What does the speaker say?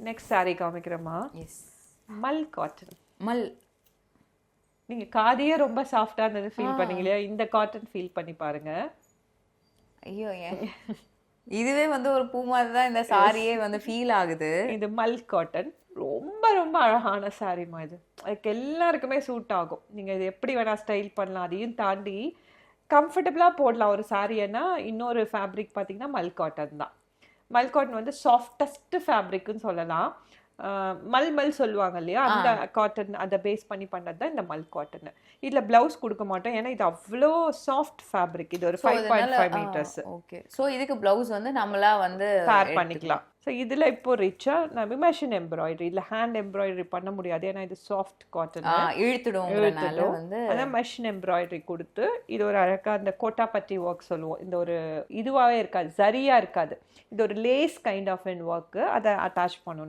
Next saree காமிக்கிறேம்மா. S. மல் cotton. மல். நீங்க காதியே ரொம்ப சாஃப்டா இருந்தது ஃபீல் பண்ணீங்க இல்லையா? இந்த காட்டன் ஃபீல் பண்ணி பாருங்க. ஐயோ ஏன் இதுவே வந்து ஒரு பூ மாதிரி தான் இந்த சாரியே வந்து ஃபீல் ஆகுது. இது மல் காட்டன். ரொம்ப ரொம்ப அழகான சாரிம்மா இது. அதுக்கு எல்லாருக்குமே சூட் ஆகும். நீங்க இது எப்படி வேணா ஸ்டைல் பண்ணலாம். அதையும் தாண்டி கம்ஃபர்டபுளா போடலாம் ஒரு சாரியன்னா. இன்னொரு ஃபேப்ரிக் பார்த்தீங்கன்னா மல் காட்டன் தான். மல் காட்டன் வந்து சாஃப்டஸ்ட் ஃபேப்ரிக்னு சொல்லலாம். மல் சொல்லுவாங்க இல்லையா, அந்த காட்டன் அதை பேஸ் பண்ணி பண்ணது தான் இந்த மல் காட்டன். இதுல பிளவுஸ் கொடுக்க மாட்டோம் ஏன்னா இது அவ்வளோ சாஃப்ட் ஃபேப்ரிக். இது ஒரு 5.5 மீட்டர்ஸ். ஓகே. சோ இதுக்கு பிளவுஸ் வந்து நம்மளா வந்து பேர் பண்ணிக்கலாம். ஸோ இதுல இப்போ ரிச்சா நம்ம மிஷின் எம்ப்ராய்டரி இல்ல ஹேண்ட் எம்ப்ராய்டரி பண்ண முடியாது ஏன்னா இது சாஃப்ட் காட்டன். இழுத்துடும் வந்து அதான் மிஷின் எம்ப்ராய்டரி கொடுத்து இது ஒரு அழகா அந்த கோட்டாபட்டி ஒர்க் சொல்லுவோம். இந்த ஒரு இதுவாகவே இருக்காது, சரியா இருக்காது. இது ஒரு லேஸ் கைண்ட் ஆஃப் ஒர்க். அதை அட்டாச் பண்ணணும்.